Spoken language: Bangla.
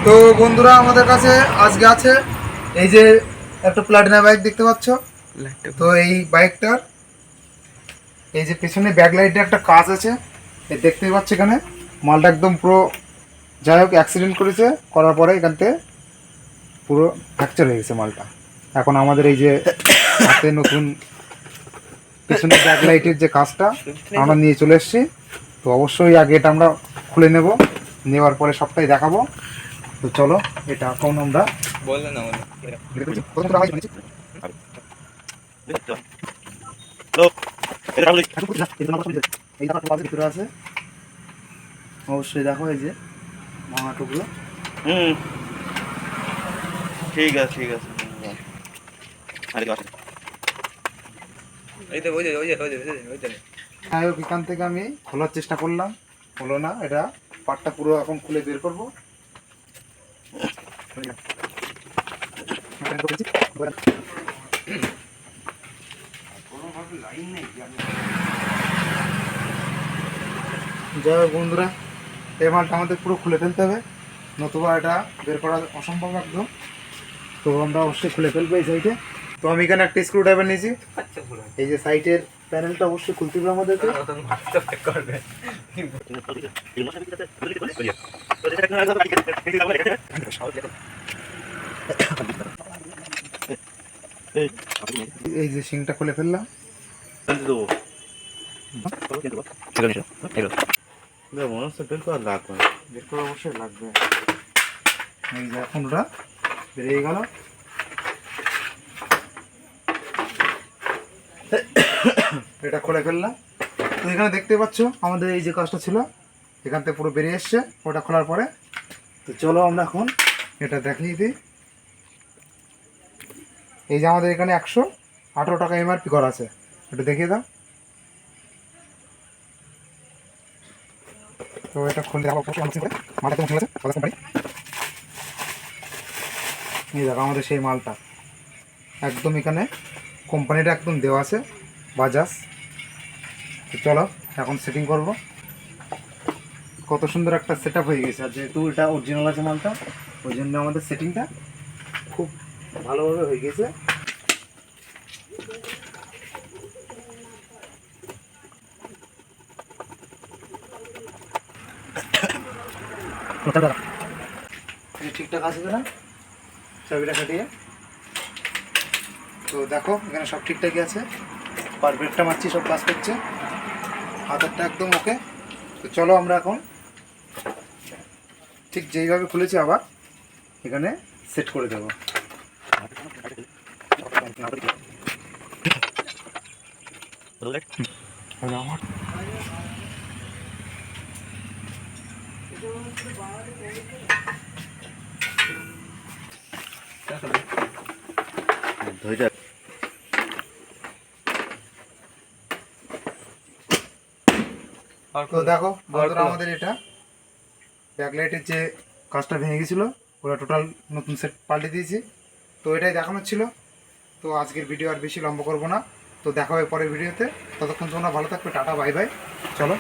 তো বন্ধুরা আমাদের কাছে আজকে আছে এই যে একটা প্লাটিনা বাইক দেখতে পাচ্ছ। তো এই বাইকটার এই যে পেছনে ব্যাকলাইটে একটা কাজ আছে, এই দেখতেই পাচ্ছ। এখানে মালটা একদম পুরো যাই হোক অ্যাক্সিডেন্ট করেছে, করার পরে এখান থেকে পুরো ফ্র্যাকচার হয়ে গেছে মালটা। এখন আমাদের এই যে হাতে নতুন পেছনে ব্যাকলাইটের যে কাজটা আমরা নিয়ে চলে এসেছি। তো অবশ্যই আগে এটা আমরা খুলে নেব, নেওয়ার পরে সবটাই দেখাবো। তো চলো এটা এখন আমরা ভিতরে আছে, অবশ্যই দেখো এই যে ভাঙা টুকরো। ঠিক আছে ঠিক আছে। যাই হোক এখান থেকে আমি খোলার চেষ্টা করলাম, হলো না। এটা পাটটা পুরো এখন খুলে বের করবো। যাই হোক বন্ধুরা, এই মালটা আমাদের পুরো খুলে ফেলতে হবে, নতুবা এটা বের করা অসম্ভব একদম। তো আমরা অবশ্যই খুলে ফেলবো এই সাইডে। তো আমি এখানে একটা স্ক্রু ড্রাইভার নিয়েছি, এই যে সাইডের প্যানেলটা অবশ্যই খুলতে হবে আমাদেরকে। এই যে সিংটা খুলে ফেললাম। মনে হচ্ছে বের করা লাগবে, বের করা অবশ্যই লাগবে। এই যে এখন ওটা বেরিয়ে গেল। এটা খুলে ফেললাম। তো এখানে দেখতে পাচ্ছ আমাদের এই যে কাজটা ছিল এখান থেকে পুরো বেরিয়ে এসছে ওটা খোলার পরে। তো চলো আমরা এখন এটা দেখিয়ে দিই। এই যে আমাদের এখানে 118 টাকা এমআরপি করা আছে, এটা দেখিয়ে দাও। তো এটা খুলে দেখাবো মালটা কেমন খুলেছে কোম্পানি। এই দেখো আমাদের সেই মালটা একদম এখানে কোম্পানিটা একদম দেওয়া আছে, বাজাজ। তো চলো এখন সেটিং করব। কত সুন্দর একটা সেট আপ হয়ে গেছে, আর যেহেতু এটা অরিজিনাল আছে মালটা, ওই জন্য আমাদের সেটিংটা খুব ভালোভাবে হয়ে গেছে। ঠিকঠাক আছে কিনা চাবিটা কাটিয়ে। তো দেখো এখানে সব ঠিকঠাকই আছে, পারফেক্টটা মারছি, সব কাজ করছে, হাতেরটা একদম ওকে। তো চলো আমরা এখন ঠিক যেইভাবে খুলেছি আবার এখানে সেট করে দেবো। তো দেখো বন্ধুরা আমাদের এটা ব্যাকলাইটের যে কাজটা ভেঙে গেছিলো ওরা টোটাল নতুন সেট পাল্টে দিয়েছি। তো এটাই দেখানোর ছিল। তো আজকের ভিডিও আর বেশি লম্বা করবো না, তো দেখা হবে পরের ভিডিওতে। ততক্ষণ তোমরা ভালো থাকবে, টাটা বাই বাই। চলো।